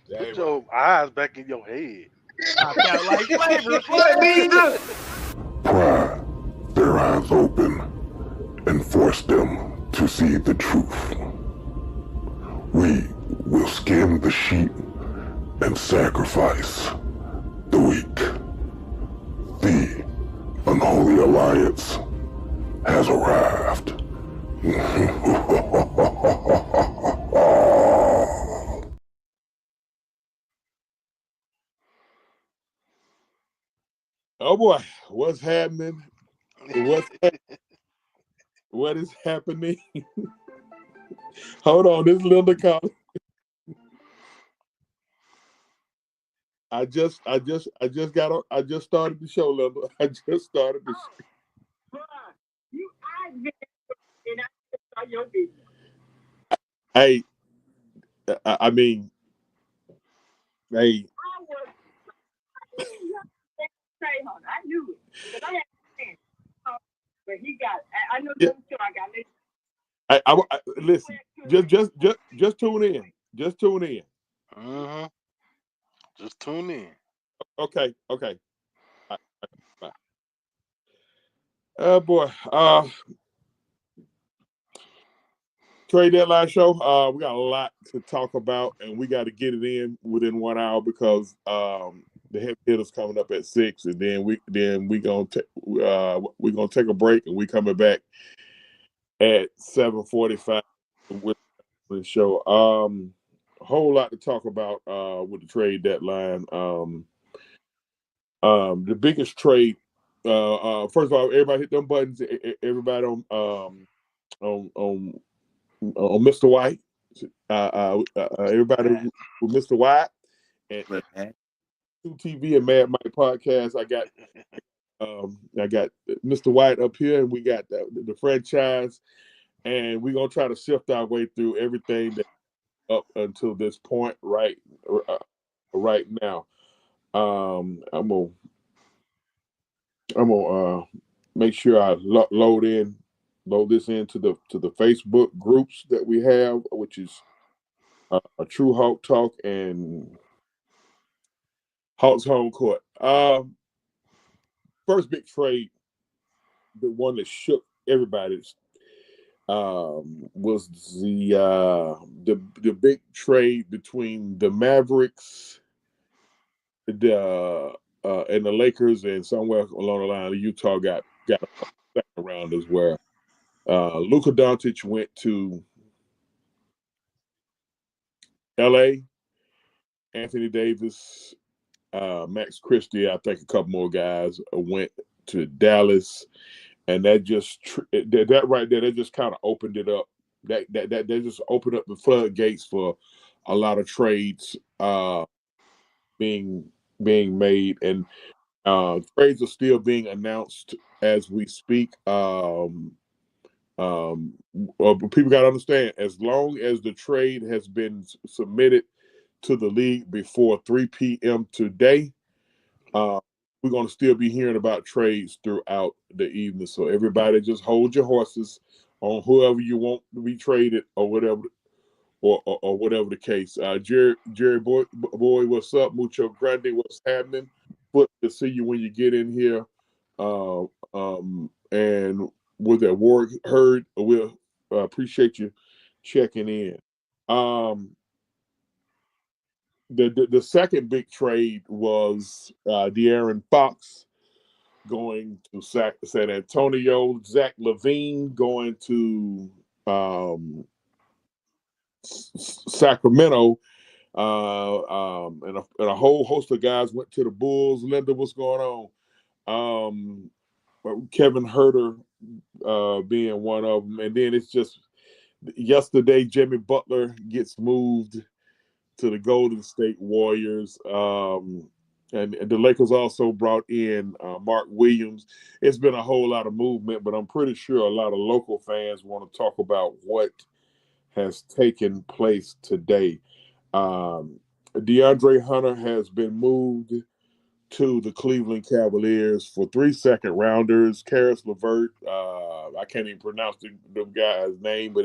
Put your eyes back in your head. I felt like flavor Flav. Pry their eyes open and force them to see the truth. We will skim the sheep and sacrifice the weak. The unholy alliance has arrived. Oh boy, what's happening? What is happening? Hold on, this Linda calling. I just started the show, Linda. I just started the show. You and I saw your video. Hey, I mean, hey. I knew it because I had but he got. I know Yeah. sure I got it. I listen. Just tune in. Just tune in. Mm-hmm. Just tune in. Okay. Bye. Oh boy. Trade deadline show. We got a lot to talk about, and we got to get it in within 1 hour because the heavy hitters coming up at 6, and then we gonna take a break, and we coming back at 7:45 with the show. A whole lot to talk about with the trade deadline. The biggest trade. First of all, everybody hit them buttons. Everybody on Mr. White. Everybody with Mr. White and 2TV and Mad Mike podcast. I got Mr. White up here, and we got the franchise, and we're gonna try to sift our way through everything that up until this point right now. I'm gonna make sure I load this into the Facebook groups that we have, which is a True Hawk Talk and Hawks Home Court. First big trade, the one that shook everybody's, was the big trade between the Mavericks, and the Lakers, and somewhere along the line, Utah got a second round as well. Luka Doncic went to L.A. Anthony Davis, Max Christie, I think a couple more guys went to Dallas, and that right there, that just kind of opened it up. That just opened up the floodgates for a lot of trades being made, and trades are still being announced as we speak. People got to understand, as long as the trade has been submitted to the league before 3 p.m. today, we're going to still be hearing about trades throughout the evening. So everybody just hold your horses on whoever you want to be traded or whatever, or whatever the case. Jerry boy, what's up? Mucho Grande, what's happening? Good to see you when you get in here. And with that word heard, we'll appreciate you checking in. The second big trade was De'Aaron Fox going to San Antonio, Zach LaVine going to Sacramento, and a whole host of guys went to the Bulls. Linda, what's going on? Kevin Herter being one of them, and then it's just yesterday Jimmy Butler gets moved to the Golden State Warriors, and the Lakers also brought in Mark Williams. It's been a whole lot of movement, but I'm pretty sure a lot of local fans want to talk about what has taken place today. DeAndre Hunter has been moved to the Cleveland Cavaliers for 3 second rounders. Karis LeVert, I can't even pronounce the guy's name, but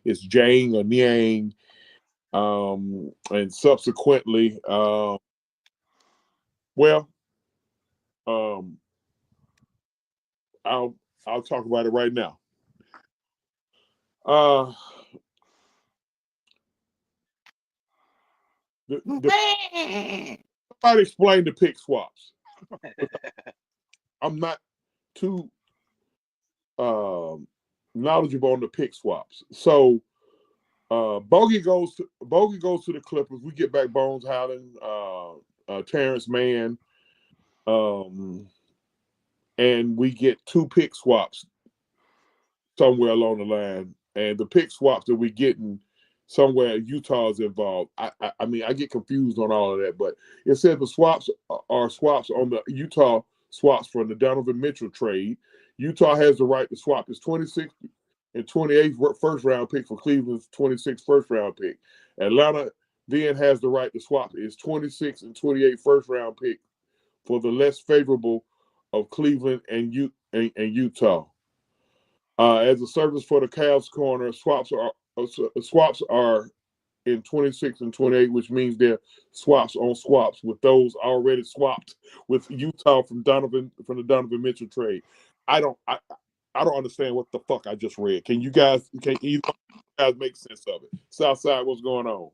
it's Jang or Niang. And subsequently, well, I'll talk about it right now. Somebody explain the pick swaps. I'm not too knowledgeable on the pick swaps. So Bogey goes to the Clippers. We get back Bones Howland, Terrence Mann, and we get 2 pick swaps somewhere along the line. And the pick swaps that we're getting somewhere Utah's involved. I mean, I get confused on all of that, but it says the swaps are swaps on the Utah swaps from the Donovan Mitchell trade. Utah has the right to swap its 26th and 28th first round pick for Cleveland's 26th first round pick. Atlanta then has the right to swap its 26th and 28th first round pick for the less favorable of Cleveland and Utah. As a service for the Cavs corner, swaps are in 26 and 28, which means they're swaps on swaps with those already swapped with Utah from the Donovan Mitchell trade. I don't understand what the fuck I just read. Can either of you guys make sense of it? Southside, what's going on?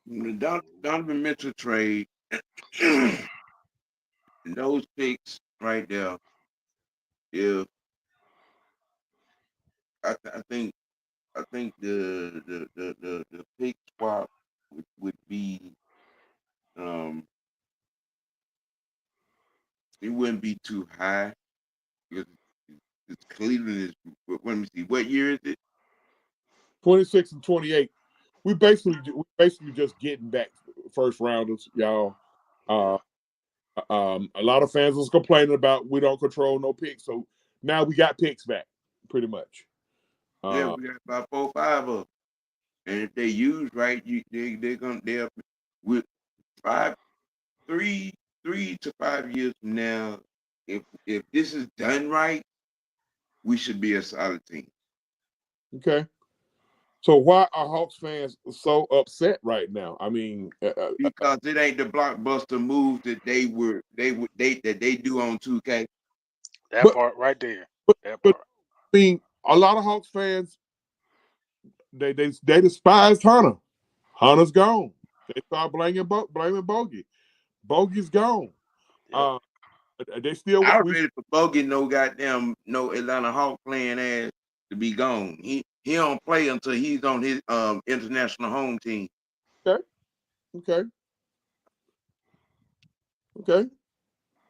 The Donovan Mitchell trade, those picks right there, if I think the pick swap would be it wouldn't be too high because Cleveland is. Let me see, what year is it? 26 and 28. We basically just getting back first rounders, y'all. A lot of fans was complaining about we don't control no picks, so now we got picks back, pretty much. Yeah, we got about 4 or 5 of them, and if they use right, they're with 3 to 5 years from now. If this is done right, we should be a solid team. Okay. So why are Hawks fans so upset right now? I mean, because it ain't the blockbuster move that they do on 2K. That part right there. That part. I mean, a lot of Hawks fans they despised Hunter. Hunter's gone. They start blaming Bogey. Bogey's gone. Yep. They still. I ready for Bogey no Atlanta Hawk playing ass to be gone. He don't play until he's on his international home team. Okay.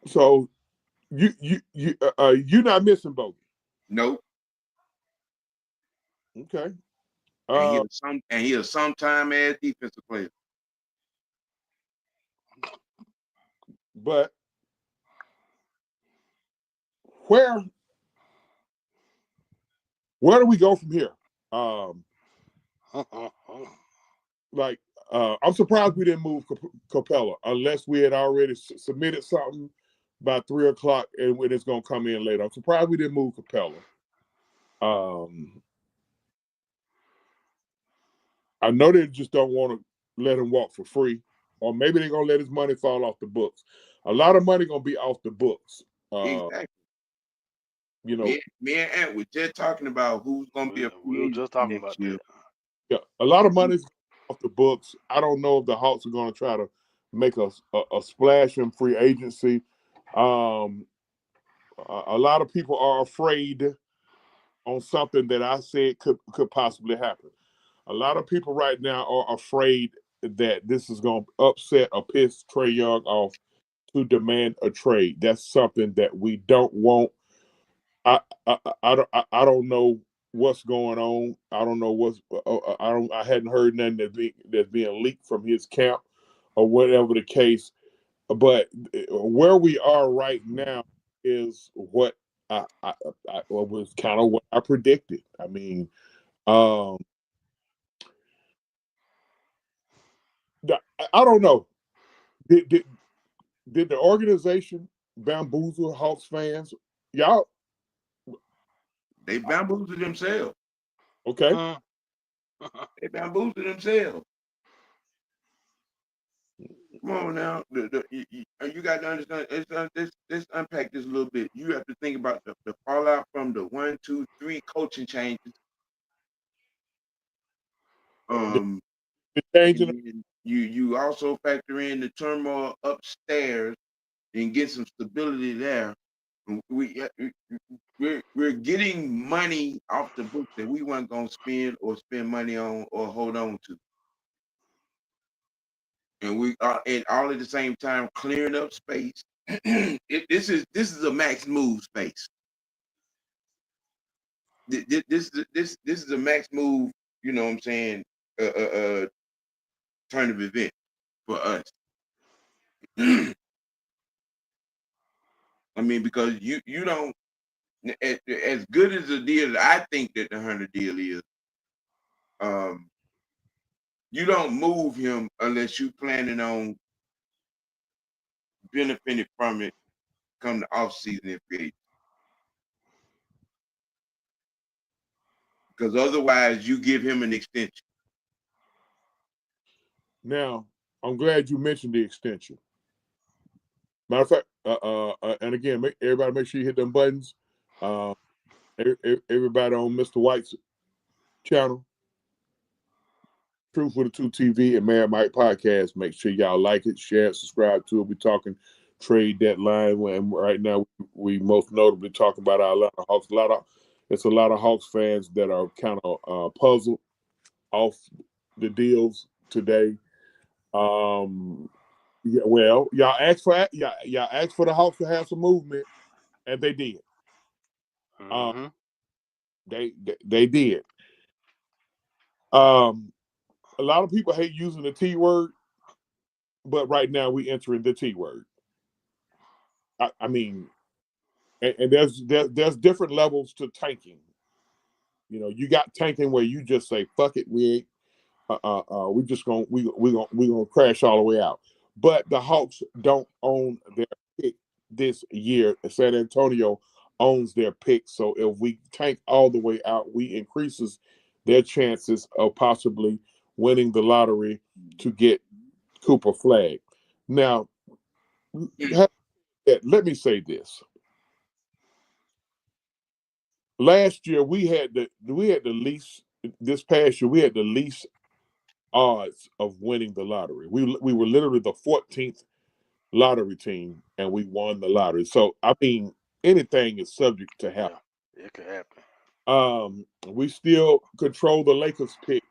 So you're not missing Bogey. Nope. Okay. And he a sometime ass defensive player. But where do we go from here? I'm surprised we didn't move Capella unless we had already submitted something by 3 o'clock and when it's going to come in later. I'm surprised we didn't move Capella. I know they just don't want to let him walk for free, or maybe they're going to let his money fall off the books. A lot of money going to be off the books. Exactly. You know, me and Ant were just talking about who's going to be a free agent. We were just talking about that. Yeah, a lot of money's off the books. I don't know if the Hawks are going to try to make a splash in free agency. A lot of people are afraid on something that I said could possibly happen. A lot of people right now are afraid that this is going to upset or piss Trae Young off to demand a trade. That's something that we don't want. I don't know what's going on. I don't know I hadn't heard nothing that's being leaked from his camp or whatever the case. But where we are right now is what I was kind of what I predicted. I mean, I don't know. Did the organization bamboozle Hawks fans? Y'all, they bamboozled themselves. Okay. They bamboozled themselves. Come on now. You got to understand. Let's unpack this a little bit. You have to think about the fallout from the 1, 2, 3 coaching changes. And you also factor in the turmoil upstairs and get some stability there. We're getting money off the book that we weren't gonna spend money on or hold on to. And we are and all at the same time clearing up space. This is a max move space. This is a max move, you know what I'm saying, turn of event for us. I mean, because you don't, as good as the deal that I think that the Hunter deal is, you don't move him unless you planning on benefiting from it come the off season and free. Because otherwise you give him an extension. Now, I'm glad you mentioned the extension. Matter of fact, and again, everybody make sure you hit them buttons. Everybody on Mr. White's channel, Truth with a 2 TV and Mad Mike Podcast. Make sure y'all like it, share it, subscribe to it. We're talking trade deadline, and right now we most notably talking about our Atlanta Hawks. It's a lot of Hawks fans that are kind of puzzled off the deals today. Yeah, well, y'all asked for the Hawks to have some movement, and they did. Mm-hmm. They did. A lot of people hate using the T word, but right now we entering the T word. I mean, and there's different levels to tanking. You know, you got tanking where you just say fuck it, we ain't, we just gonna crash all the way out. But the Hawks don't own their pick this year. San Antonio owns their pick, so if we tank all the way out, we increases their chances of possibly winning the lottery to get Cooper Flag. Now, let me say this. Last year we had the least. This past year we had the least odds of winning the lottery. We were literally the 14th lottery team, and we won the lottery. So I mean, anything is subject to happen. Yeah, it could happen. We still control the Lakers pick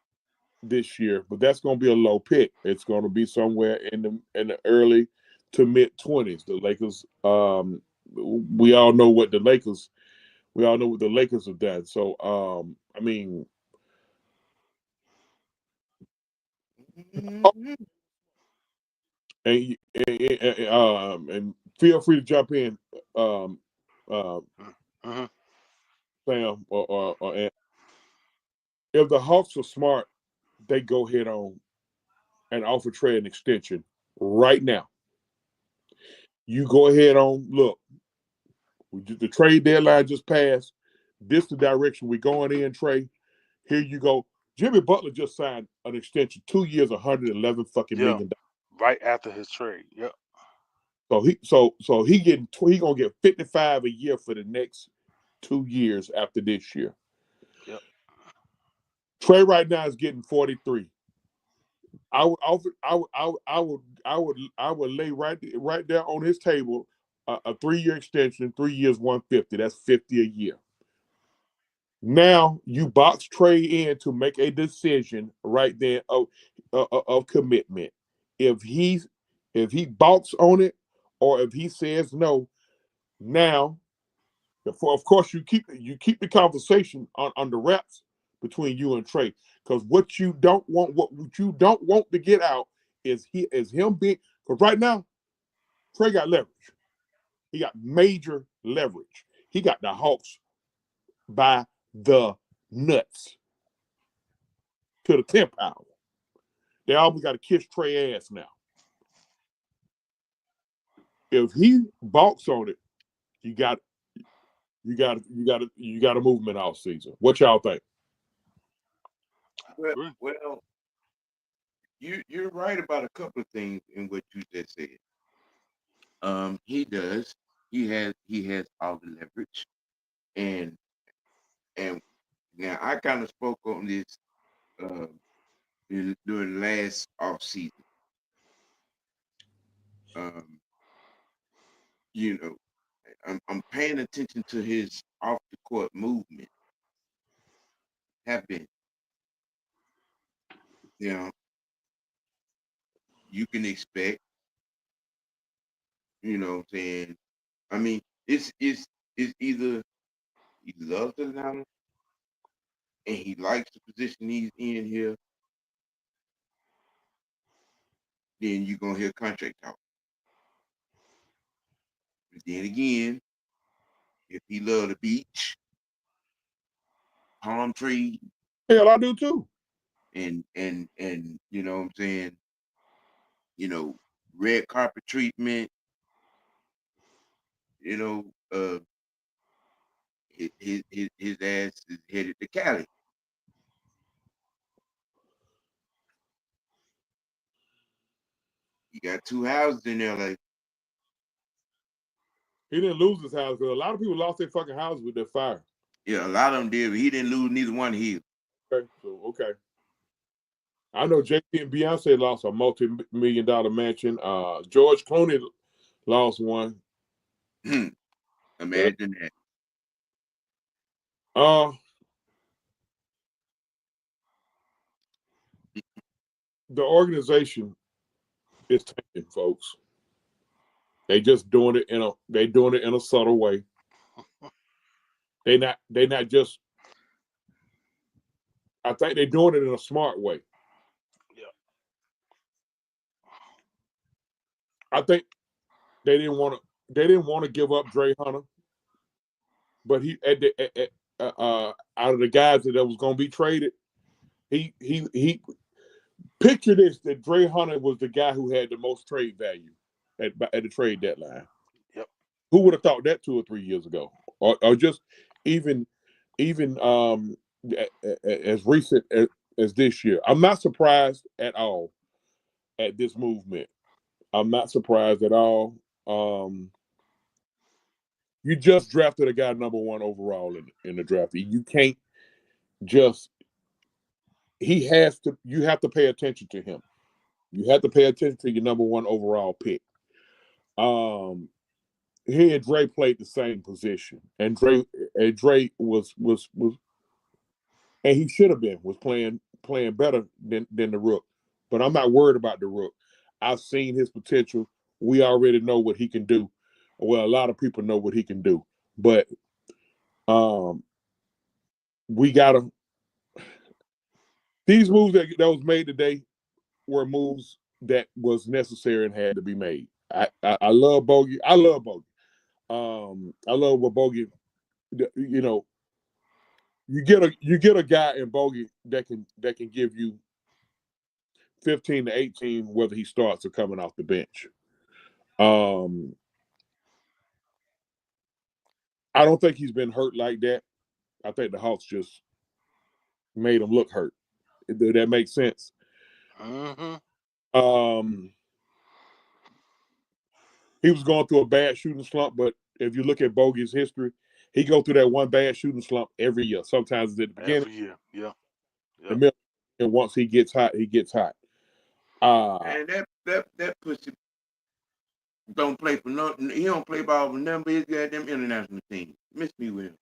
this year, but that's going to be a low pick. It's going to be somewhere in the early to mid 20s. The Lakers. We all know what the Lakers. We all know what the Lakers have done. So, I mean, and feel free to jump in, Sam, or if the Hawks are smart, they go head on and offer Trae an extension right now. You go ahead on. Look, the trade deadline just passed. This is the direction we're going in, Trae. Here you go. Jimmy Butler just signed an extension, 2 years, $111 million. Right after his trade. Yep. So he gonna get 55 a year for the next 2 years after this year. Yep. Trae right now is getting 43. I would lay right there on his table a 3-year extension, 3 years, 150. That's 50 a year. Now you box Trae in to make a decision right there of commitment. If he balks on it, or if he says no, now, of course you keep the conversation on the wraps between you and Trae, because what you don't want to get out is him being, because right now Trae got leverage. He got major leverage. He got the Hawks by the nuts to the 10th hour. They almost got to kiss Trae ass now. If he balks on it, you got to move him in off season. What y'all think? agree. Well, you're right about a couple of things in what you just said. He does. He has all the leverage, and and now I kind of spoke on this during last off season. Um, you know, I'm paying attention to his off the court movement. Have been, you know, you can expect, what I'm saying. I mean, it's either he loves Atlanta and he likes the position he's in here, then you're gonna hear contract talk. But then again, if he love the beach, palm tree, Hell, I do too. and you know what I'm saying, red carpet treatment, you know, his ass is headed to Cali. He got 2 houses in LA. He didn't lose his house because a lot of people lost their fucking houses with that fire. Yeah, a lot of them did, but he didn't lose neither one of his. Okay. I know JT and Beyonce lost a multi-million-dollar mansion. George Clooney lost one. Imagine that. The organization is tanking, folks. They just doing it in a subtle way. They not just. I think they're doing it in a smart way. Yeah. I think they didn't want to give up Dre Hunter, but he out of the guys that was going to be traded, he picture this, that Dre Hunter was the guy who had the most trade value at the trade deadline. Yep. Who would have thought that 2 or 3 years ago, or just even as recent as this year? I'm not surprised at all at this movement. I'm not surprised at all. You just drafted a guy number 1 overall in the draft. You can't just. You have to pay attention to him. You have to pay attention to your number 1 overall pick. He and Dre played the same position, and Dre was and he should have been playing better than the Rook. But I'm not worried about the Rook. I've seen his potential. We already know what he can do. Well, a lot of people know what he can do, but we gotta. These moves that was made today were moves that was necessary and had to be made. I love Bogey. I love Bogey. I love what Bogey. You get a guy in Bogey that can give you 15 to 18, whether he starts or coming off the bench. I don't think he's been hurt like that. I think the Hawks just made him look hurt. Does that make sense? Mm-hmm. He was going through a bad shooting slump, but if you look at Bogey's history, he go through that one bad shooting slump every year. Sometimes it's at the beginning. Every year, yeah. The middle, and once he gets hot, he gets hot. And that pussy don't play for nothing. He don't play ball for nothing but his goddamn international team. Miss me with him.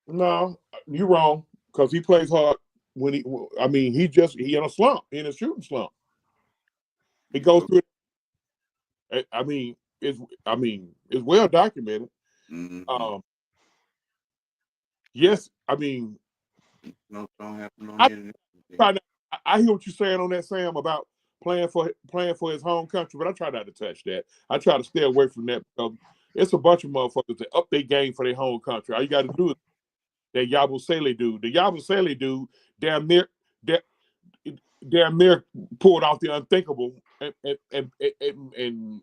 No, you're wrong. Because he plays hard when he in a slump, in a shooting slump. He goes through it. It's well documented. Mm-hmm. Yes, no, don't happen on here. I hear what you're saying on that, Sam, about playing for his home country, but I try not to touch that. I try to stay away from that because it's a bunch of motherfuckers that up their game for their home country. All you got to do is that Yabusele dude. The Yabusele dude damn near pulled off the unthinkable and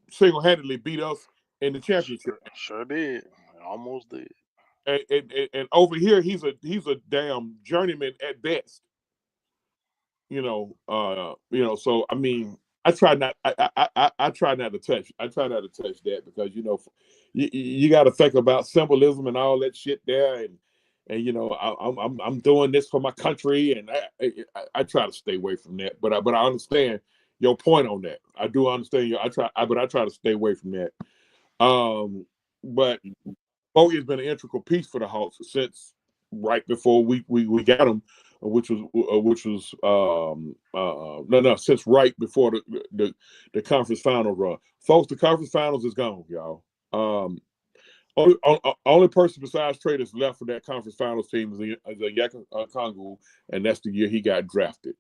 single-handedly beat us in the championship. Sure did. Almost did. And over here, he's a damn journeyman at best. So I mean, I try not. I try not to touch. I try not to touch that because you got to think about symbolism and all that shit there, and I'm doing this for my country, and I try to stay away from that. But I understand your point on that. I do understand you. But I try to stay away from that. But Bogey has been an integral piece for the Hawks since right before we got him, which was no since right before the conference final run. Folks, the conference finals is gone, y'all. Only person besides Trae that's left for that conference finals team is Kongu, and that's the year he got drafted.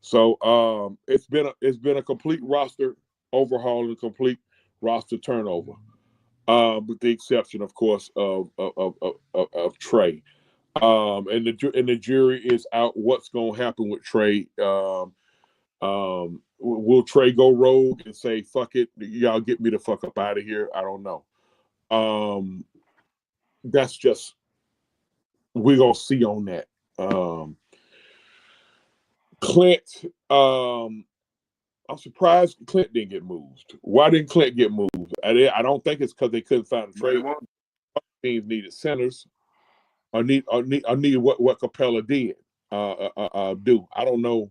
So it's been a complete roster overhaul and complete roster turnover. With the exception, of course, of Trae, and the jury is out. What's going to happen with Trae? Will Trae go rogue and say "fuck it"? Y'all get me the fuck up out of here? I don't know. That's just we're gonna see on that. Clint, I'm surprised Clint didn't get moved. Why didn't Clint get moved? I don't think it's because they couldn't find a trade. Teams needed centers, or need what Capella did do. I don't know,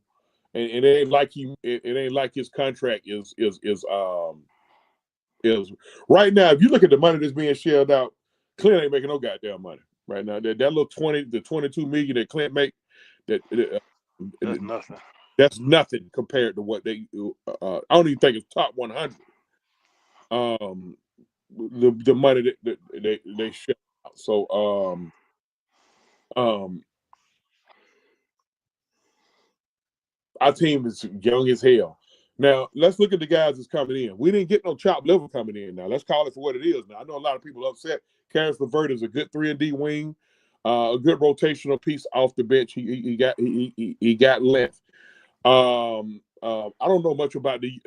and it ain't like it ain't like his contract is right now. If you look at the money that's being shelled out, Clint ain't making no goddamn money right now. That little 22 million that Clint make, that's nothing. That's nothing compared to what they. I don't even think it's top 100. The money that they shell out. So our team is young as hell. Now, let's look at the guys that's coming in. We didn't get no chopped liver coming in now. Let's call it for what it is now. I know a lot of people upset. Karis LeVert is a good 3-and-D wing, a good rotational piece off the bench. He got length. I don't know much about the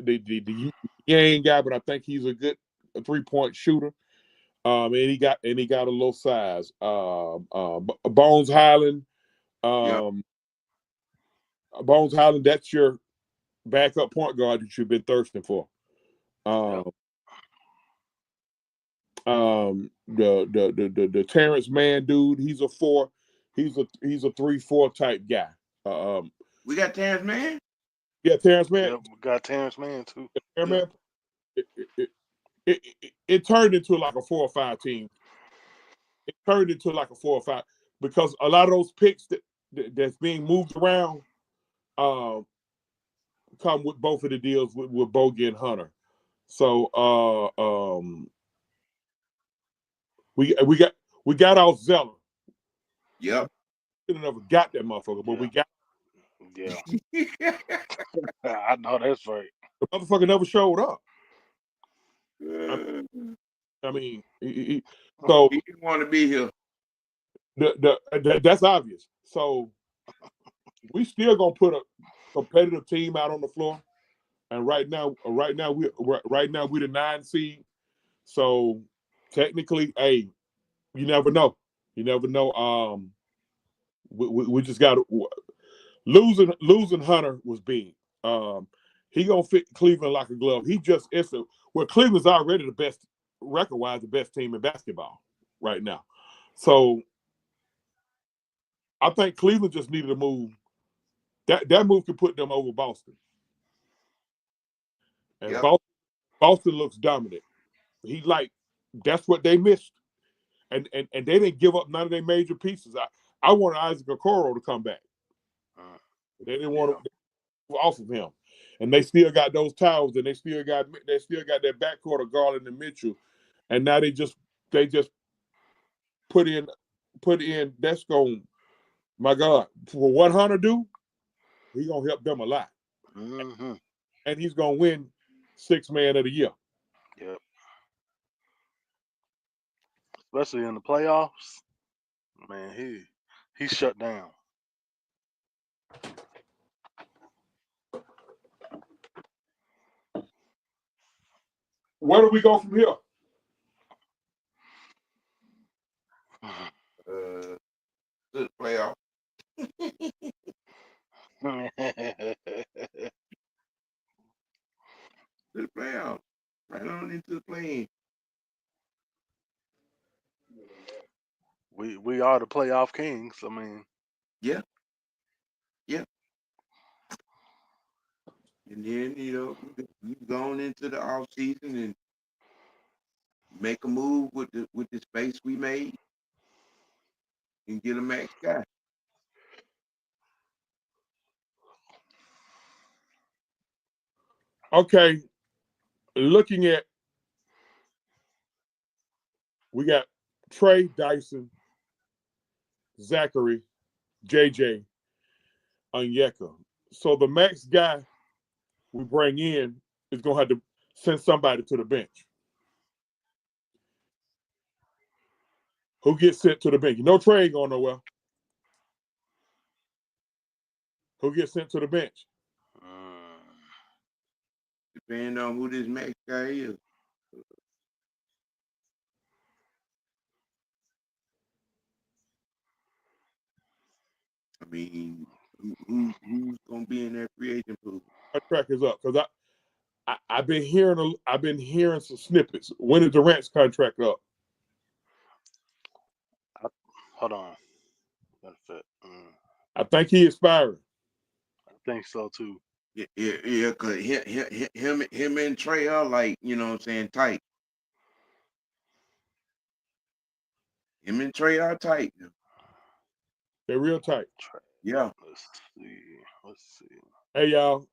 Yang guy, but I think he's a good 3-point shooter. And he got a little size. Bones Highland. Bones Highland, that's your backup point guard that you've been thirsting for. The Terrence Mann dude, he's a 4. He's a 3-4 type guy. We got Terrence Mann. Yeah, Terrence Mann. Yeah, we got Terrence Mann too. Terrence Mann. It turned into like a 4 or 5 team. It turned into like a 4 or 5 because a lot of those picks that's being moved around come with both of the deals with Bogey and Hunter. So we got off Zeller. Yep. We never got that motherfucker, but we got. Yeah. I know that's right. The motherfucker never showed up. I mean, so he didn't want to be here. That's obvious. So we still gonna put a competitive team out on the floor, and right now we're the 9 seed. So technically, hey, you never know. You never know. We just got losing Hunter was big. He gonna fit Cleveland like a glove. Cleveland's already the best record-wise, the best team in basketball right now. So I think Cleveland just needed a move. That move could put them over Boston. And Boston looks dominant. That's what they missed. And they didn't give up none of their major pieces. I wanted Isaac Okoro to come back. They didn't want to off of him. And they still got those towels, and they still got that backcourt of Garland and Mitchell. And now they just put in that's going, my God, for what Hunter do, he's gonna help them a lot. Mm-hmm. And he's gonna win 6th man of the year. Yep. Especially in the playoffs. Man, he shut down. Where do we go from here? Good playoff. into the play-in. We are the playoff kings. I mean, Yeah. And then, we've gone into the off season and make a move with the space we made and get a max guy. Okay, looking at, we got Trae, Dyson, Zachary, JJ, Onyeka. So the max guy we bring in is going to have to send somebody to the bench. Who gets sent to the bench? You know Trae ain't going nowhere. Who gets sent to the bench? Depending on who this max guy is. I mean, who's gonna be in that free agent pool? Contract is up because I've been hearing some snippets. When is Durant's contract up? hold on. That's it. I think he expiring. I think so too. Yeah, cause him and Trae are like, you know what I'm saying, tight. Him and Trae are tight. They're real tight. Yeah. Let's see. Hey y'all,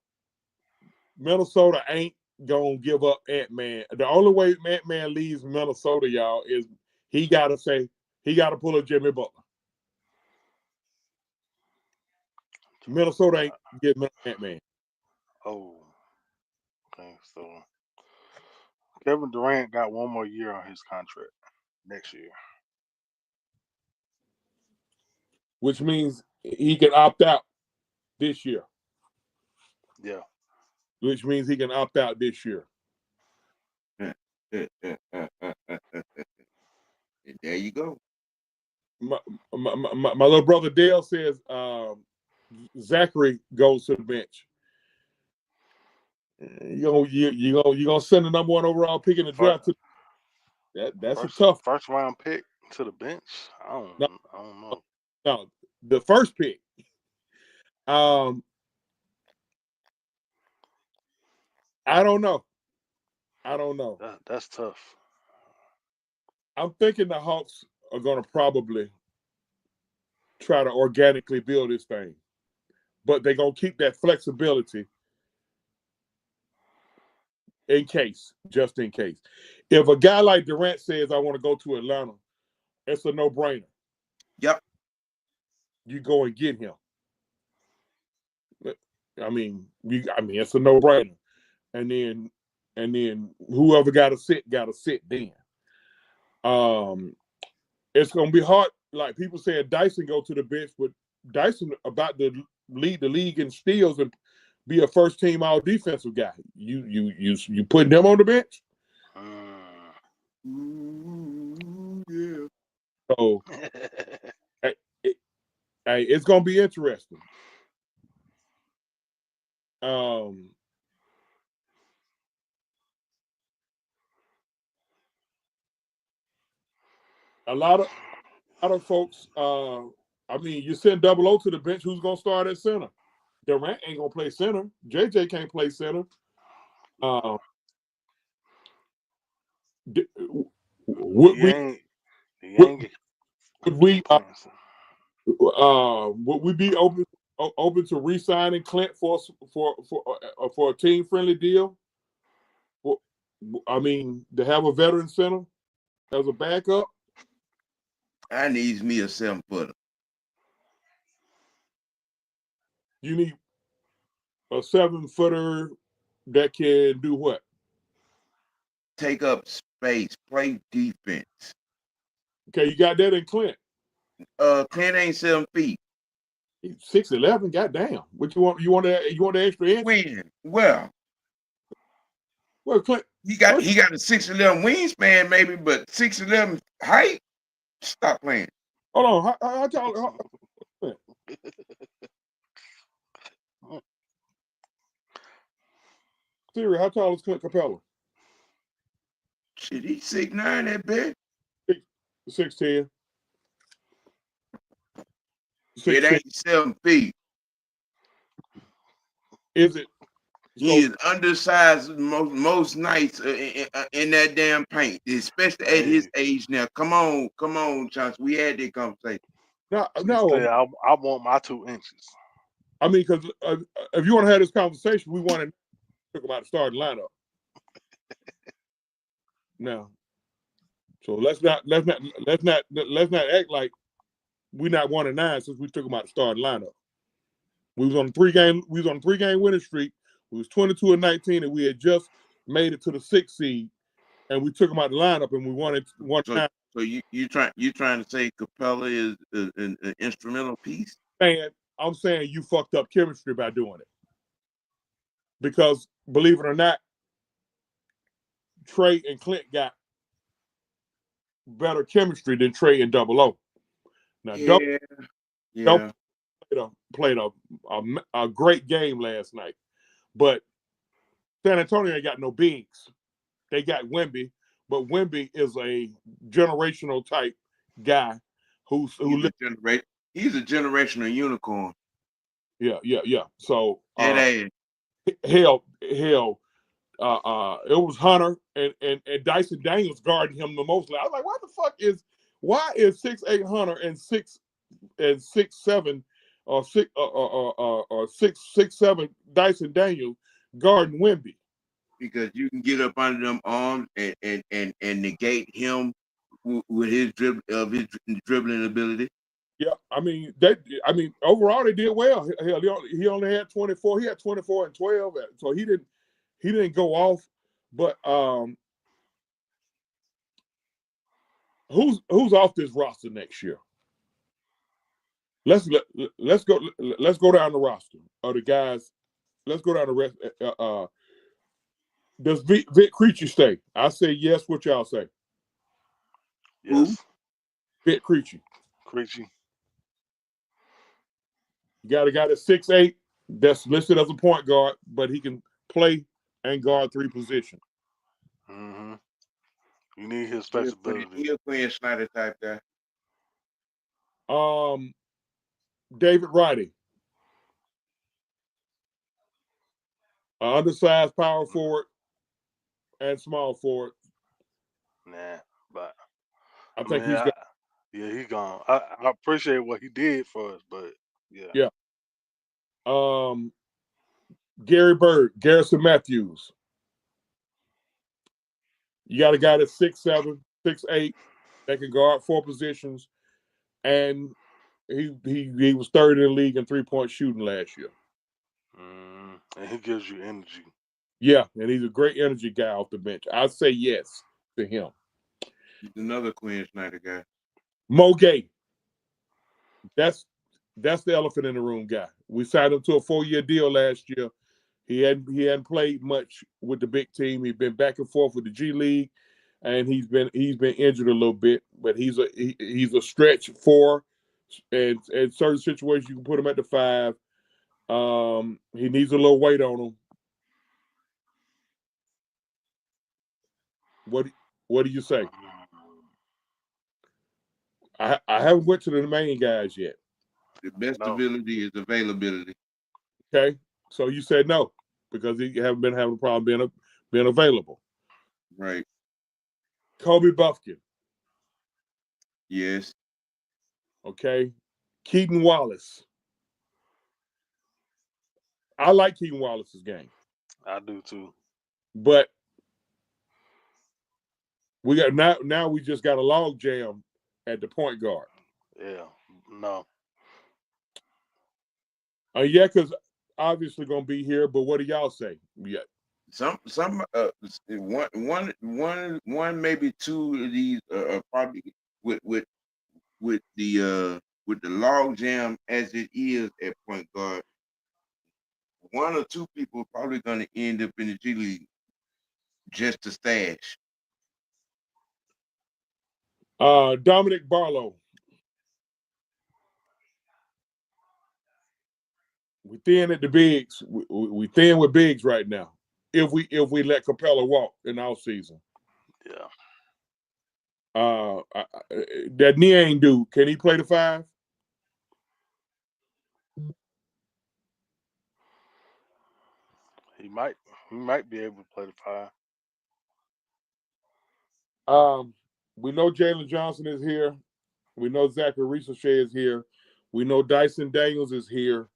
Minnesota ain't gonna give up Ant-Man. The only way Ant-Man leaves Minnesota, y'all, is he gotta pull a Jimmy Butler. Minnesota ain't getting Ant-Man. Oh, okay. So Kevin Durant got one more year on his contract next year. Which means he can opt out this year. Yeah. Which means he can opt out this year. And there you go. My little brother Dale says Zachary goes to the bench. You gonna send the number 1 overall pick in the draft to that's a tough first round pick to the bench. I don't know. No, the first pick. I don't know. That's tough. I'm thinking the Hawks are gonna probably try to organically build this thing, but they're gonna keep that flexibility just in case. If a guy like Durant says, I want to go to Atlanta, it's a no-brainer. Yep. You go and get him. I mean, it's a no-brainer. And then whoever got to sit then. It's gonna be hard. Like people saying Dyson go to the bench, but Dyson about to lead the league in steals and be a first team all defensive guy. You putting them on the bench? Yeah. So it's gonna be interesting. A lot of folks. You send Double O to the bench. Who's gonna start at center? Durant ain't gonna play center. JJ can't play center. Would we be open to re-signing Clint for a team friendly deal? I mean, to have a veteran center as a backup. I needs me a 7-footer. You need a 7-footer that can do what? Take up space, play defense. Okay, you got that in Clint. Clint ain't 7 feet. He's 6'11". Goddamn. What you want? You want the extra inch? When? Well, Clint. He got a 6'11" wingspan, maybe, but 6'11" height. Stop playing. Hold on. How tall? Siri, how tall is Clint Capella? Shit, he's 6'9", that big. 6'10". It ain't 7 feet. Is it? He is undersized most nights in that damn paint, especially at his age now. Come on, Chauncey. We had that conversation. No. I want my 2 inches. I mean, because if you want to have this conversation, we want to talk about the starting lineup. Now, so let's not act like we're not 1-9 since we took about the starting lineup. We was on a 3-game winning streak. We was 22-19, and we had just made it to the 6th seed, and we took them out the lineup, and we wanted 1-9. So you trying to say Capella is an instrumental piece? I'm saying you fucked up chemistry by doing it, because believe it or not, Trae and Clint got better chemistry than Trae and Double O. Now, Double played a great game last night, but San Antonio ain't got no bigs. They got Wemby, but Wemby is a generational type guy he's a generational unicorn. Yeah. So hell, it was Hunter and Dyson Daniels guarding him the most. I was like, why is 6'8" Hunter and 6'7" or 6'7" Dyson Daniels guarding Wemby? Because you can get up under them arms and negate him with his dribbling ability. Yeah, I mean overall they did well. Hell, he only had 24. He had 24 and 12, so he didn't go off. But who's off this roster next year? Let's go down the roster of the guys. Let's go down the rest. Does Vic Creechy stay? I say yes. What y'all say? Yes. Who? Vic Creechy. Creechy. You got a guy that's 6'8", that's listed as a point guard, but he can play and guard 3 positions. Mm-hmm. You need his flexibility. He's a Quinn Snyder type guy. David Roddy. Undersized power forward and small forward. Nah, but I think he's got. Yeah, he's gone. I appreciate what he did for us, but yeah. Yeah. Gary Bird, Garrison Matthews. You got a guy that's 6'7", 6'8", that can guard 4 positions, and he was 3rd in the league in 3-point shooting last year. And he gives you energy. Yeah, and he's a great energy guy off the bench. I'd say yes to him. He's another Quinn Snyder guy. Mo Gay. That's the elephant in the room guy. We signed him to a 4-year deal last year. He hadn't played much with the big team. He'd been back and forth with the G League, and he's been injured a little bit. But he's a stretch 4, and in certain situations you can put him at the 5. He needs a little weight on him. What do you say? I haven't went to the main guys yet. The best ability is availability. Okay, so you said no because you haven't been having a problem being available. Right. Kobe Buffkin. Yes. Okay. Keaton Wallace. I like Keaton Wallace's game. I do too. But we got now we just got a log jam at the point guard. Yeah. No. Yeah, because obviously gonna be here, but what do y'all say? Yeah. One maybe 2 of these are probably with the log jam as it is at point guard. 1 or 2 people are probably going to end up in the G League just to stash. Dominic Barlow. We thin at the bigs. We thin with bigs right now. If we let Capella walk in our season. Yeah. That Niang dude, can he play the 5? He might be able to play the 5. We know Jalen Johnson is here. We know Zachary Ricochet is here. We know Dyson Daniels is here.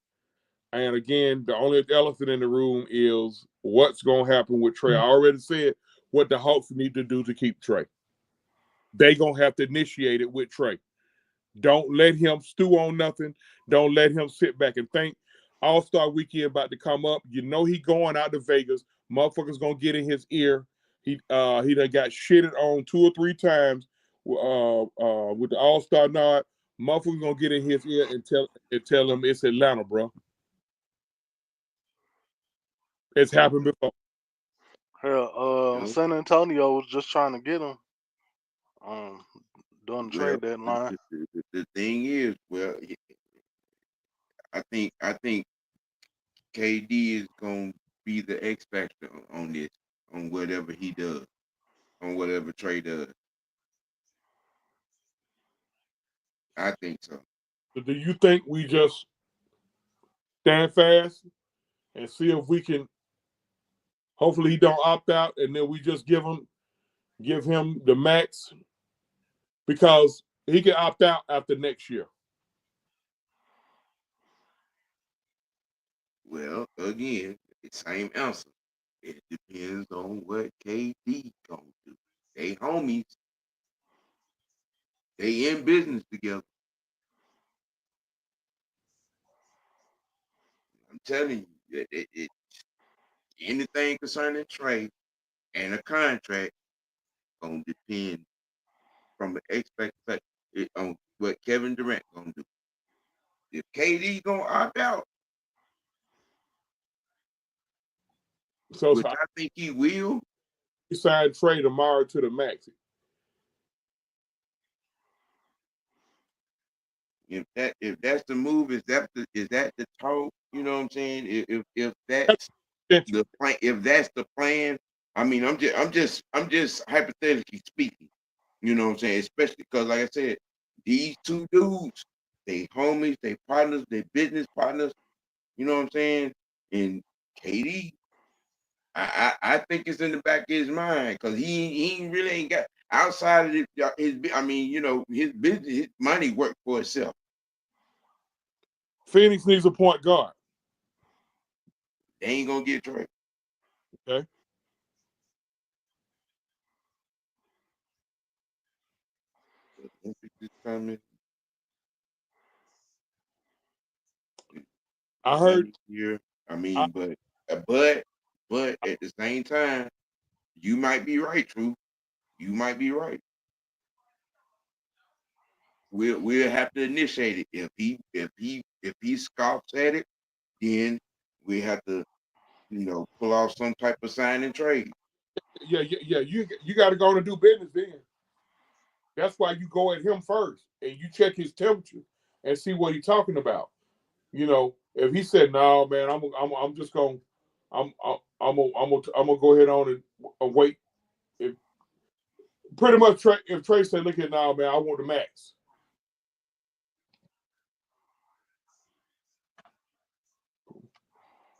And again, the only elephant in the room is what's going to happen with Trae. I already said what the Hawks need to do to keep Trae. They going to have to initiate it with Trae. Don't let him stew on nothing. Don't let him sit back and think. All-Star Weekend about to come up. You know he going out to Vegas. Motherfuckers going to get in his ear. He done got shitted on 2 or 3 times with the All-Star nod. Motherfuckers going to get in his ear and tell him it's Atlanta, bro. It's happened before. Hell, San Antonio was just trying to get him during the trade deadline. The thing is, well, I think KD is gonna be the X factor on this, on whatever he does, on whatever Trae does. I think so. So do you think we just stand fast and see if we can? Hopefully he don't opt out, and then we just give him the max, because he can opt out after next year. Well, again, the same answer. It depends on what KD gonna do. They homies. They in business together. I'm telling you, anything concerning Trae and a contract gonna depend from the expectation on what Kevin Durant gonna do. If KD gonna opt out, which I think he will, he signed Trae tomorrow to the max. If that's the move, is that the talk? You know what I'm saying? If that's the plan, if that's the plan, I mean, I'm just hypothetically speaking. You know what I'm saying? Especially because, like I said, these 2 dudes, they homies, they partners, they business partners. You know what I'm saying? And KD, I think it's in the back of his mind, because he really ain't got outside of his. I mean, you know, his business, his money work for itself. Phoenix needs a point guard. They ain't gonna get Trae. Okay. I heard. Here. I mean, but at the same time, you might be right, True. You might be right. We'll have to initiate it. If he scoffs at it, then we have to, pull off some type of sign and trade. Yeah. You got to go and do business then. That's why you go at him first and you check his temperature and see what he's talking about. You know, if he said, "No, man, I'm just gonna go ahead on and wait." Pretty much, if Trae said, "Look at now, man, I want the max."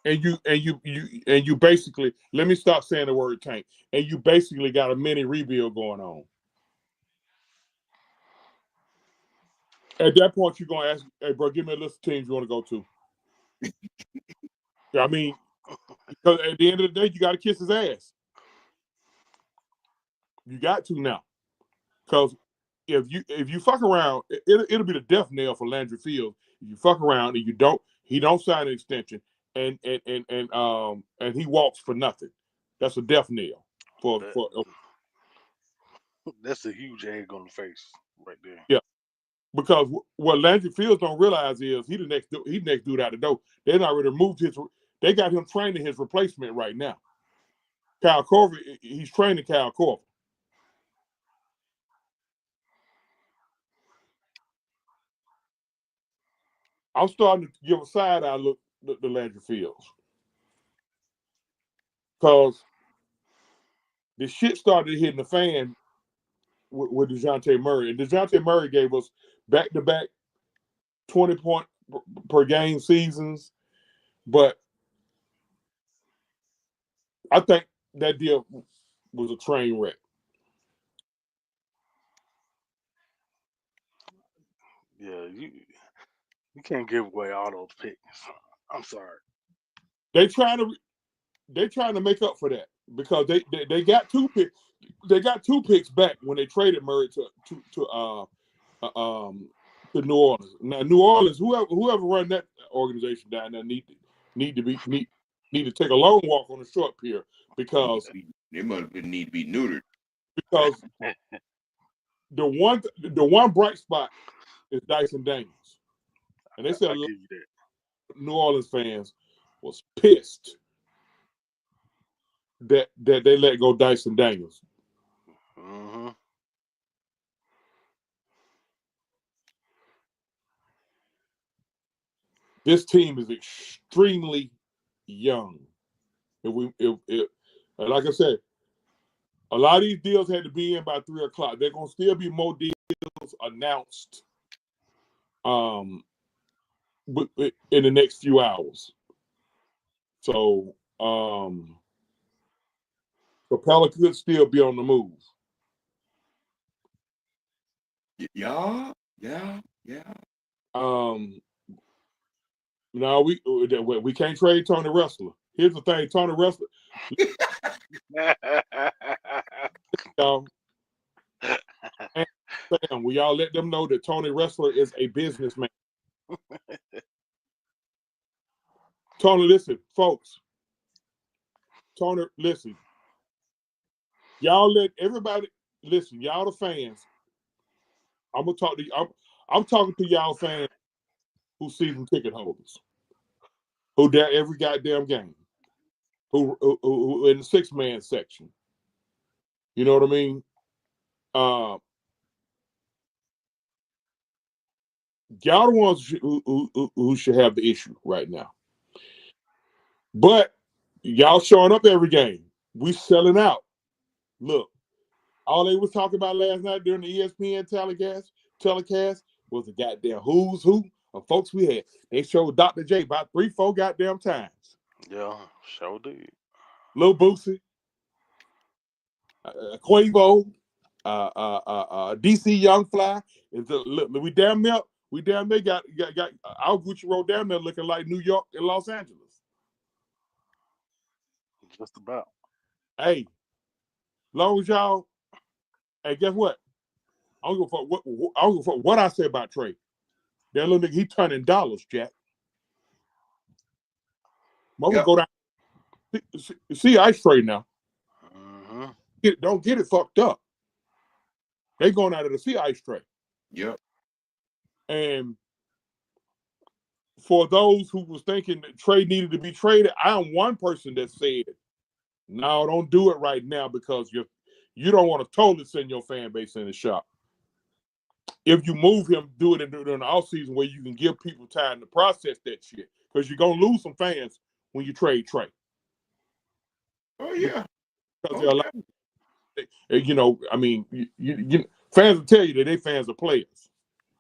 And you basically, let me stop saying the word tank. And you basically got a mini rebuild going on. At that point, you're gonna ask, "Hey, bro, give me a list of teams you want to go to." I mean, because at the end of the day, you got to kiss his ass. You got to now, because if you fuck around, it'll be the death knell for Landry Fields. If you fuck around and he don't sign an extension, and he walks for nothing. That's a death knell for. That's a huge egg on the face right there. Yeah, because what Landry Fields don't realize is he the next dude out the door. They already removed his. They got him training his replacement right now. Kyle Korver, he's training Kyle Korver. I'm starting to give a side eye look to Landry Fields, because the shit started hitting the fan with DeJounte Murray. And DeJounte Murray gave us back-to-back 20-point per game seasons. But I think that deal was a train wreck. Yeah, you can't give away all those picks. I'm sorry. They're trying to make up for that because they got two picks. They got two picks back when they traded Murray to New Orleans. Now New Orleans, whoever run that organization down there need to take a long walk on a short pier because they must need to be neutered. Because the one bright spot is Dyson Daniels, and they said New Orleans fans was pissed that they let go Dyson Daniels. Mm-hmm. This team is extremely young. Like I said, a lot of these deals had to be in by 3 o'clock. They're gonna still be more deals announced in the next few hours. So Capella could still be on the move. Yeah. No, we can't trade Tony Wrestler. Here's the thing, Tony Wrestler. Y'all, Sam, will y'all let them know that Tony Wrestler is a businessman? Tony, listen, folks. Tony, listen. Y'all let everybody listen. Y'all the fans. I'm gonna talk to you. I'm talking to y'all fans who season ticket holders, who there every goddamn game, who in the 6-man section. You know what I mean? Y'all the ones who should have the issue right now. But y'all showing up every game. We selling out. Look, all they was talking about last night during the ESPN telecast was the goddamn who's who of folks we had. They showed Dr. J about 3-4 goddamn times. Yeah, sure did. Lil Boosie, Quavo, DC Young Fly. We damn near got our Gucci road down there looking like New York and Los Angeles. Just about. Hey, long as y'all, hey, guess what? I don't give a fuck what I say about Trae. That little nigga, he turning dollars, Jack. Mother go down. See Ice Trae now. Mm-hmm. Don't get it fucked up. They going out of the sea Ice Trae. Yep. And for those who was thinking that Trae needed to be traded, I am one person that said, no, don't do it right now because you don't want to totally send your fan base in the shop. If you move him, do it during the offseason where you can give people time to process that shit. Because you're going to lose some fans when you trade Trae. Oh, yeah. Because I mean, fans will tell you that they fans are players.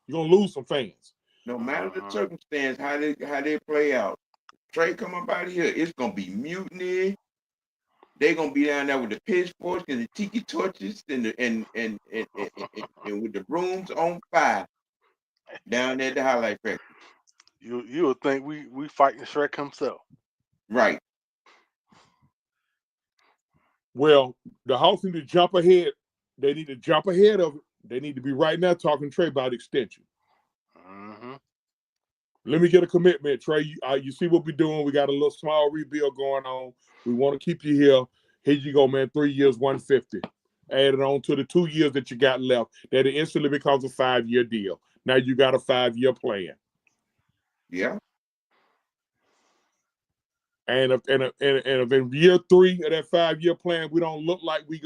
You're going to lose some fans. No matter the circumstance, how they play out. Trae come up out of here, it's going to be mutiny. They're going to be down there with the pitchforks and the tiki torches and with the rooms on fire down there at the Highlight Factory. You would think we fighting Shrek himself. Right. Well, the Hawks need to jump ahead. They need to jump ahead of it. They need to be right now talking Trae about extension. Mm-hmm. Let me get a commitment, Trae. You see what we're doing. We got a little small rebuild going on. We want to keep you here. Here you go, man. 3 years, 150. Add it on to the 2 years that you got left. That it instantly becomes a 5-year deal. Now you got a 5-year plan. Yeah. And if in year 3 of that 5-year plan we don't look like we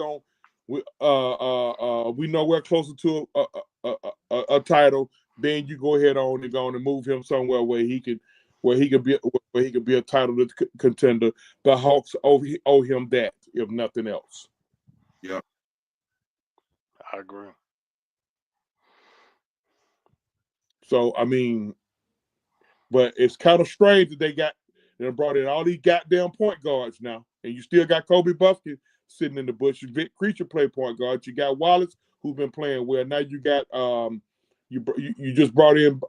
nowhere closer to a title, then you go ahead on and move him somewhere where he could be a title contender. The Hawks owe him that, if nothing else. Yeah. I agree. So I mean, but it's kind of strange that they brought in all these goddamn point guards now, and you still got Kobe Buffkin sitting in the bush. Vic Creature play point guard. You got Wallace who's been playing well. Now you got you just brought in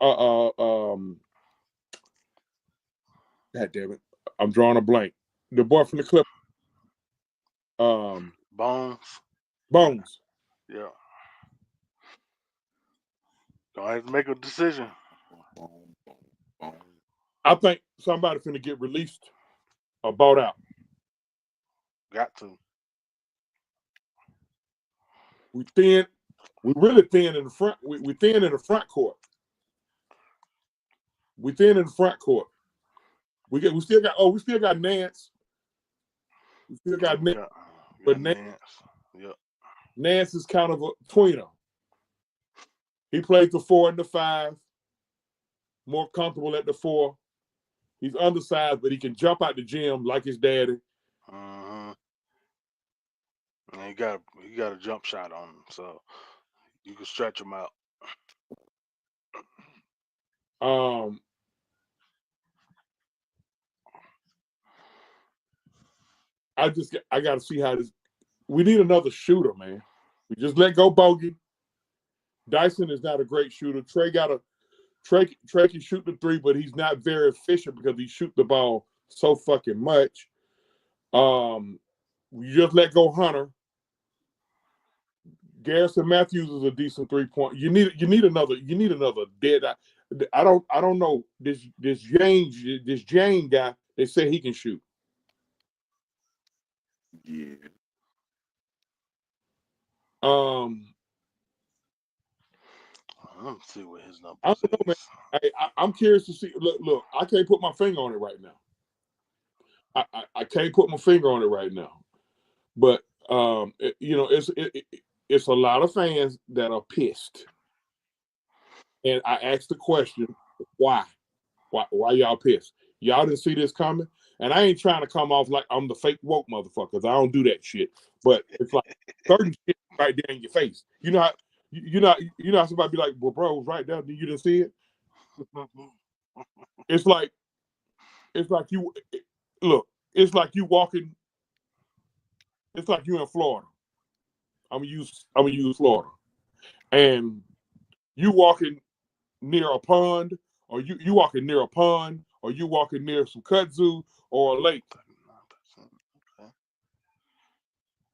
God damn it, I'm drawing a blank. The boy from the Clippers. Bones. Yeah. Don't have to make a decision. I think somebody finna get released or bought out. Got to. We really thin in the front. We thin in the front court. We thin in the front court. We still got Nance. We still got Nance. But Nance. Yep. Nance is kind of a tweener. He plays the 4 and the 5. More comfortable at the 4. He's undersized, but he can jump out the gym like his daddy. And you got a jump shot on him, so you can stretch him out. I got to see how this. We need another shooter, man. We just let go Bogey. Dyson is not a great shooter. Trae can shoot the 3, but he's not very efficient because he shoots the ball so fucking much. We just let go Hunter. Garrison Matthews is a decent 3-point. You need another dead. I don't know this Jane guy. They say he can shoot. Yeah. Let's see what his number is. I don't know, man. I'm curious to see. Look, I can't put my finger on it right now. I can't put my finger on it right now. But it's a lot of fans that are pissed. And I asked the question, why? Why y'all pissed? Y'all didn't see this coming? And I ain't trying to come off like I'm the fake woke motherfuckers. I don't do that shit. But it's like certain shit right there in your face. You know how somebody be like, well, bro, it was right there, you didn't see it? It's like you look, it's like you walking, it's like you in Florida. I'm gonna use Florida. And you walking near a pond, or you walking near a pond, or you walking near some kudzu or a lake.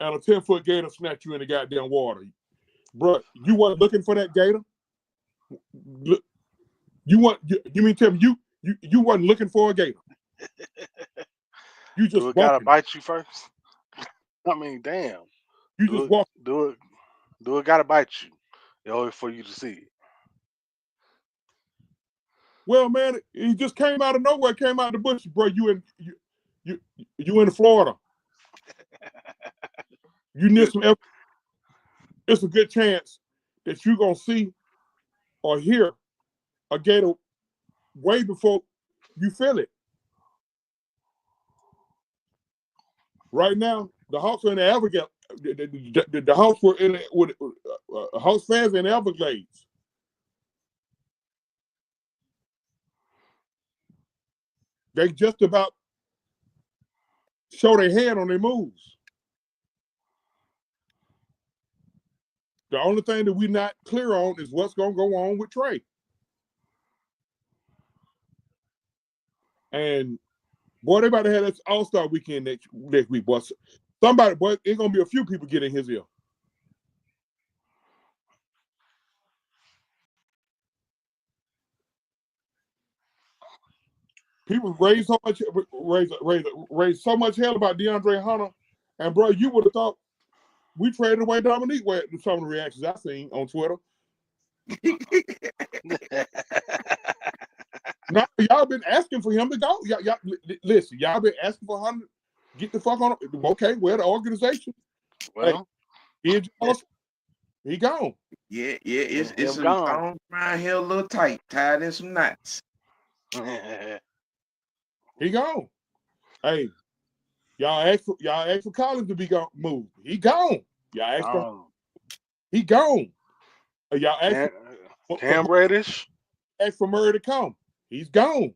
And a 10-foot gator snatch you in the goddamn water. Bro, you weren't looking for that gator? You mean tell me you wasn't looking for a gator? You just do it gotta bite you first? I mean, damn. You just walk. Do it gotta bite you in order for you to see it? Well, man, he just came out of nowhere, came out of the bush, bro. You in Florida. You need some. It's a good chance that you're gonna see or hear a gator way before you feel it. Right now, the Hawks are in the Everglades. The Hawks were in with Hawks fans in the Everglades. They just about show their hand on their moves. The only thing that we're not clear on is what's going to go on with Trae. And boy, they about to have this All-Star weekend next week, boy. It's going to be a few people getting his ear. People raise so much hell about DeAndre Hunter, and bro, you would have thought we traded away Dominique. With some of the reactions I seen on Twitter. Now y'all been asking for him to go. Y'all listen. Y'all been asking for Hunter. Get the fuck on. Okay, well the organization. Well, hey, he gone. Yeah. It's some gone. Around here a little tight, tied in some knots. He gone. Hey, y'all asked for Collins to be moved. He gone. Y'all asked for. He gone. Y'all Cam, ask Cam Reddish. for Murray to come. He's gone.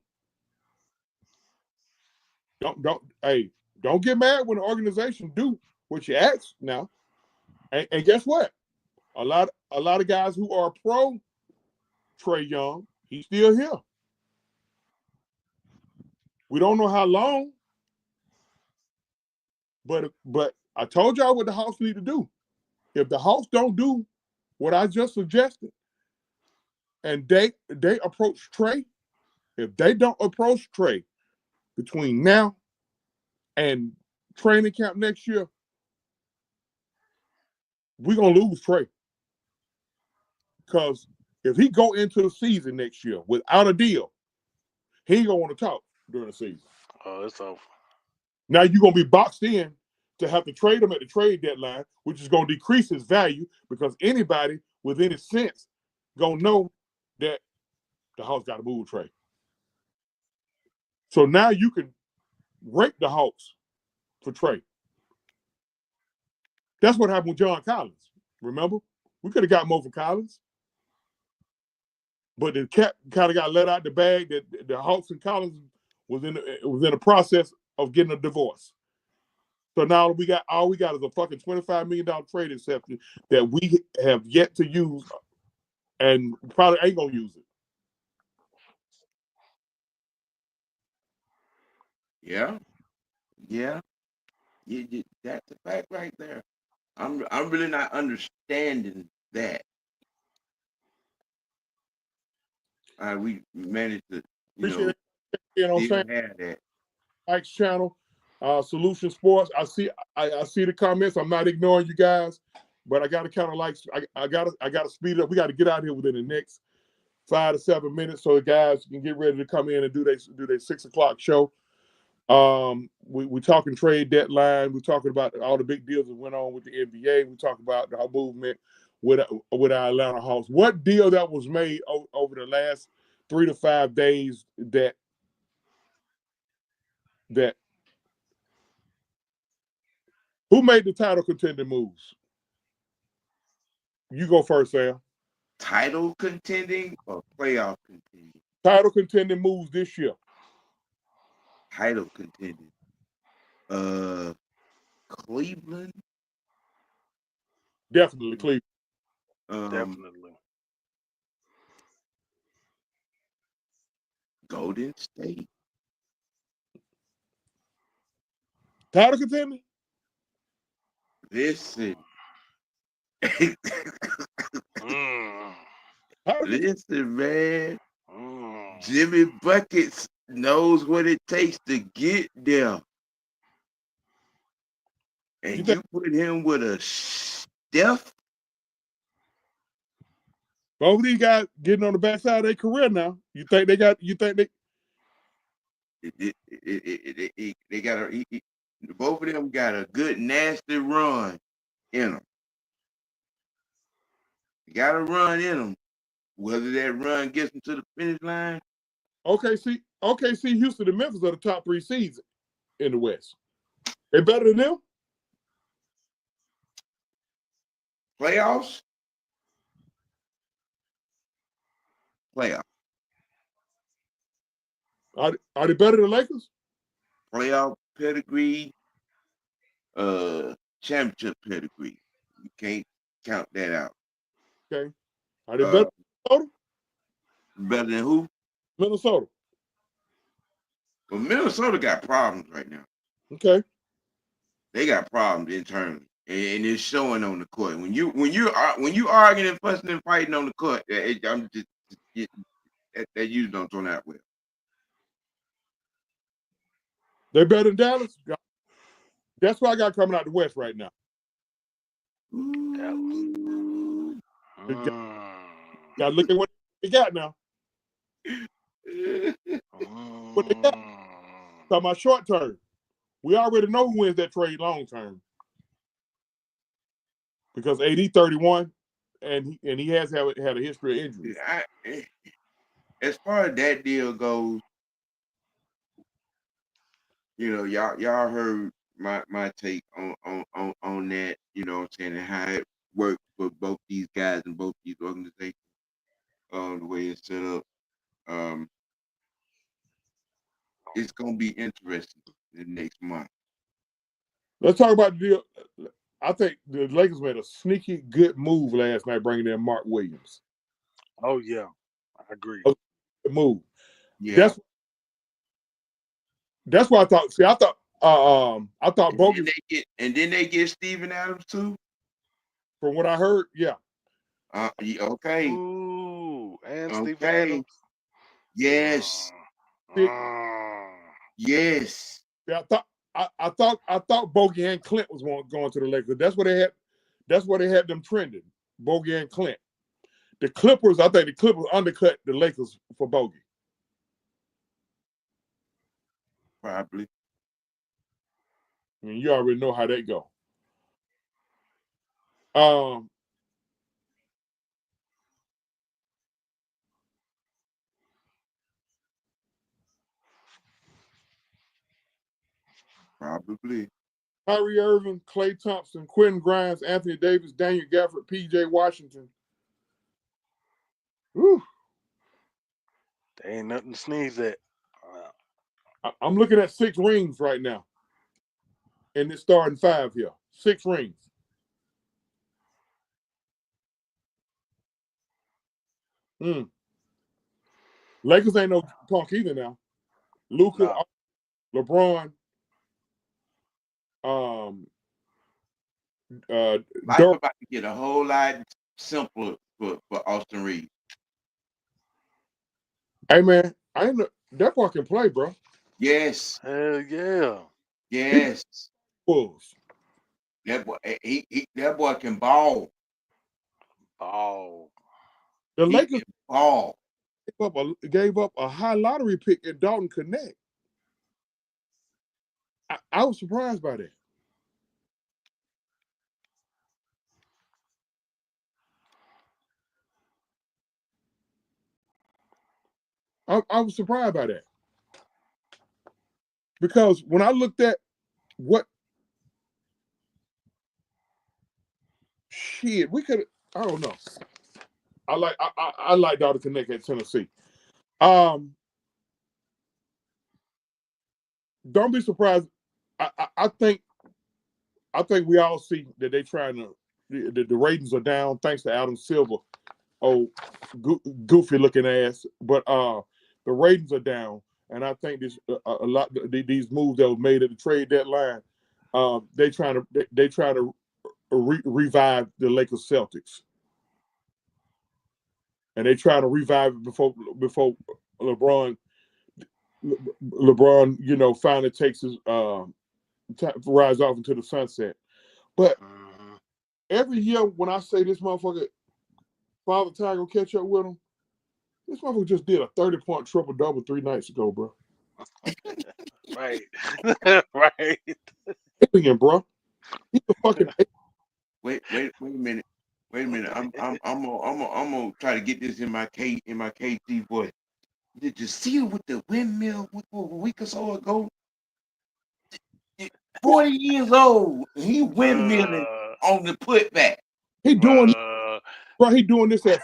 Don't get mad when the organization do what you ask now. And guess what? A lot of guys who are pro Trae Young, he's still here. We don't know how long, but I told y'all what the Hawks need to do. If the Hawks don't do what I just suggested, and they approach Trae, if they don't approach Trae between now and training camp next year, we're gonna lose Trae. Because if he go into the season next year without a deal, he ain't gonna want to talk during the season. Oh, it's over. Now you're gonna be boxed in to have to trade him at the trade deadline, which is gonna decrease his value because anybody with any sense gonna know that the Hawks got to move Trae. So now you can rake the Hawks for Trae. That's what happened with John Collins. Remember? We could have got more for Collins. But the cat kind of got let out the bag that the Hawks and Collins was in the process of getting a divorce. So now all we got is a fucking $25 million trade exception that we have yet to use and probably ain't gonna use it. Yeah. That's a fact right there. I'm really not understanding that. We managed to, Appreciate it. still have that. Mike's channel, Solution Sports. I see the comments. I'm not ignoring you guys, but I got to kind of I got to speed it up. We got to get out here within the next 5 to 7 minutes so the guys can get ready to come in and do their 6:00 show. We talking trade deadline. We're talking about all the big deals that went on with the NBA. We talk about the movement with our Atlanta Hawks. What deal that was made over the last 3 to 5 days that who made the title contending moves? You go first, Sam. Title contending or playoff contending? Title contending moves this year. Title contending. Cleveland. Definitely Cleveland. Definitely. Golden State. Title contending? Listen. Listen, man. Jimmy Buckets knows what it takes to get there. And you put him with a Steph. Both of these guys getting on the backside of their career now. You think they got both of them got a good nasty run in them. You got a run in them. Whether that run gets them to the finish line. OKC, Houston, and Memphis are the top 3 seeds in the West. They better than them? Playoffs? Playoffs. Are they better than Lakers? Playoff pedigree, championship pedigree. You can't count that out. Okay. Are they better than Minnesota? Better than who? Minnesota. Well, Minnesota got problems right now. Okay. They got problems internally, and it's showing on the court. When you arguing and fussing and fighting on the court, that usually don't turn out well. They better than Dallas? That's what I got coming out the West right now. Got to look at what they got now. What they got? Talking about short term. We already know who wins that trade long term. Because AD 31 and he has had a history of injuries. As far as that deal goes, y'all heard my take on that, you know what I'm saying, and how it worked for both his organization, the way it's set up. It's gonna be interesting the next month. Let's talk about the deal. I think the Lakers made a sneaky good move last night, bringing in Mark Williams. Oh yeah, I agree. The move. Yeah. That's what I thought. See, I thought Bogut. And then they get Steven Adams too. From what I heard, yeah. Okay. Ooh, and Okay. Steven Adams. Yes. Yes. Yeah, I thought Bogey and Clint was going to the Lakers. That's what they had. That's where they had them trending. Bogey and Clint. The Clippers, I think the Clippers undercut the Lakers for Bogey. Probably. I mean, you already know how that go. Probably. Kyrie Irving, Klay Thompson, Quentin Grimes, Anthony Davis, Daniel Gafford, P.J. Washington. Whew. There ain't nothing to sneeze at. I'm looking at 6 rings right now. And it's starting 5 here. 6 rings. Lakers ain't no punk either now. Luka, LeBron, Life Dirk. about to get a whole lot simpler for Austin Reeves. Hey man, that boy can play, bro. Yes. Hell yeah. Yes. Bulls. That boy can ball. Ball. The Lakers ball. Gave up a high lottery pick at Dalton Connect. I was surprised by that. I was surprised by that. Because when I looked at what we could, I don't know. I like Dalton Connect at Tennessee. Don't be surprised. I think we all see that they trying to the ratings are down thanks to Adam Silver. Oh, goofy looking ass. But the ratings are down, and I think this a lot these moves that was made at the trade deadline. They try to revive the Lakers Celtics, and they try to revive it before LeBron, finally takes his rise off into the sunset. But every year when I say this motherfucker, Father Time will catch up with him, this motherfucker just did a 30-point triple-double 3 nights ago, bro. Right. Right. Alien, bro. He's a fucking Wait a minute. Wait a minute. I'm gonna try to get this in my KT voice. Did you see it with the windmill a week or so ago? 40 years old. He windmilling on the putback. He doing bro. He doing this at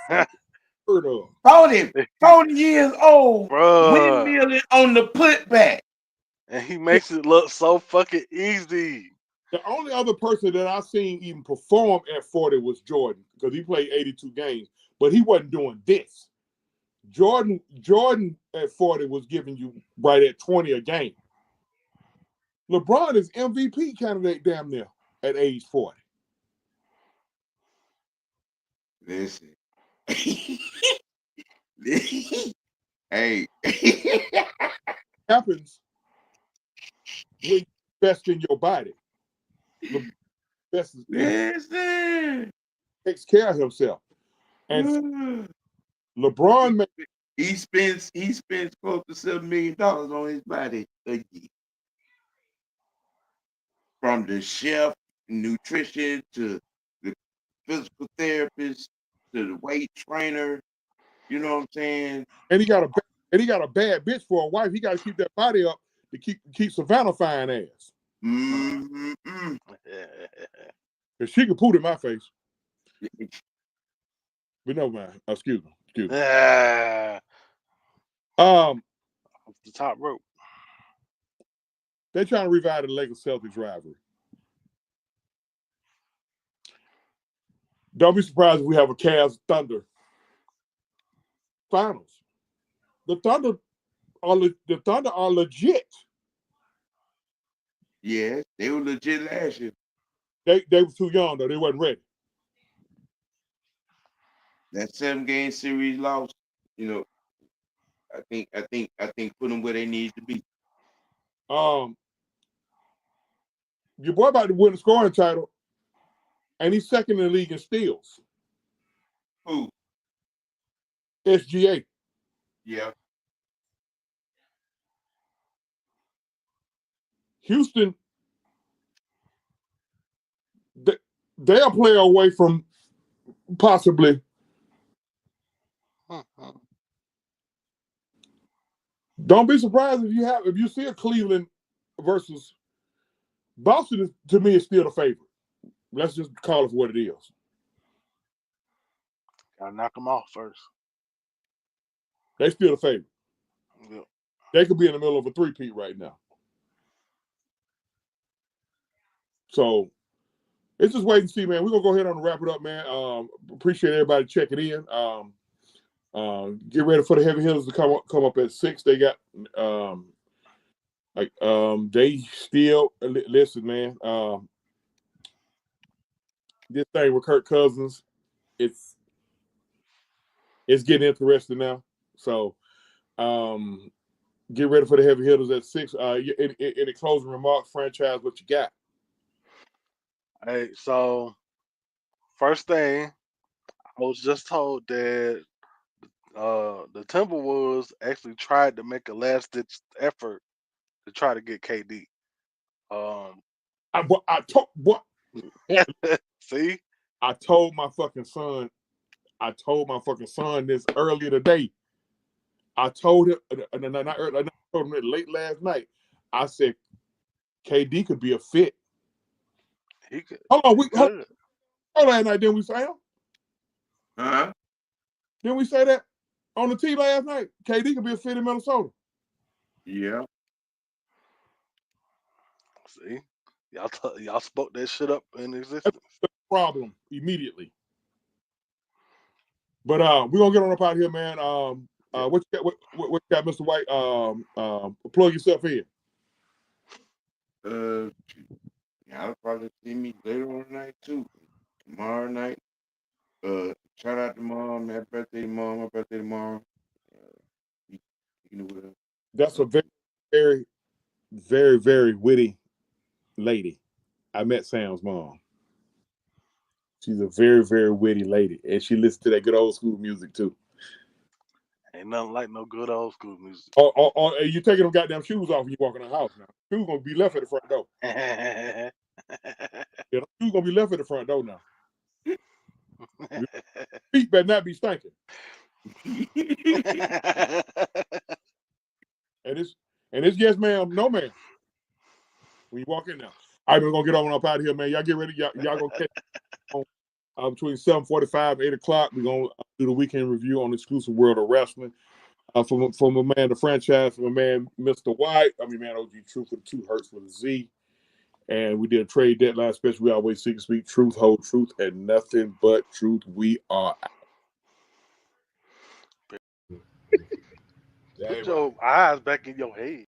40 years old, windmilling on the putback. And he makes it look so fucking easy. The only other person that I seen even perform at 40 was Jordan, because he played 82 games, but he wasn't doing this. Jordan at 40 was giving you right at 20 a game. LeBron is MVP candidate damn near at age 40. Listen. Hey. Happens when you invest in your body. Takes care of himself. And LeBron he spends close to $7 million on his body a year. From the chef, nutrition, to the physical therapist, to the weight trainer. You know what I'm saying? And he got a bad bitch for a wife. He got to keep that body up to keep Savannah fine ass. Cause she can put in my face. But no man. Excuse me. Yeah, Um, off the top rope. they're trying to revive the Lakers Celtics rivalry. Don't be surprised if we have a Cavs Thunder finals. The Thunder are legit. Yeah, they were legit last year. They were too young though. They wasn't ready. That 7-game series loss, I think put them where they need to be. Your boy about to win the scoring title, and he's second in the league in steals. Who? SGA. Yeah. Houston, they are playing away from possibly. Don't be surprised if you see a Cleveland versus Boston. To me, is still the favorite. Let's just call it for what it is. Gotta knock them off first. They still the favorite. Yep. They could be in the middle of a three-peat right now. So it's just wait and see, man. We're gonna go ahead and wrap it up, man. Appreciate everybody checking in. Get ready for the heavy hitters to come up at 6. They got they still listen, man. This thing with Kirk Cousins, it's getting interesting now. So get ready for the heavy hitters at 6. Any closing remarks, franchise, what you got? Hey, so first thing, I was just told that the Timberwolves actually tried to make a last-ditch effort to try to get KD. See? I told my fucking son this earlier today. I told him, and I told him it late last night. I said, KD could be a fit. He could. Hold on, last night, didn't we say him? Huh? Didn't we say that on the T last night? KD could be a fit in Minnesota. Yeah. See? Y'all spoke that shit up in existence. That's the problem immediately. But we're gonna get on up out here, man. What you got, Mr. White? Plug yourself in. Y'all probably see me later on tonight too. Tomorrow night. Shout out to Mom. Happy birthday to Mom. My birthday tomorrow. That's a very, very, very, very witty lady. I met Sam's mom. She's a very, very witty lady, and she listens to that good old school music too. Ain't nothing like no good old school music. Oh, you taking them goddamn shoes off when you walk in the house now. Shoes gonna be left at the front door. Yeah, shoes gonna be left at the front door now. Feet better not be stinking. And it's yes ma'am, no ma'am. When you walk in now. All right, we're gonna get on up out of here, man. Y'all get ready. Y'all gonna catch on between 7:45 and 8 o'clock. We're gonna do the weekend review on Exclusive World of Wrestling. From a man, the franchise, from a man, Mr. White. I mean, man, OG Truth with 2 Hertz with a Z. And we did a trade deadline special. We always seek to speak truth, hold truth, and nothing but truth. We are out. Put your eyes back in your head.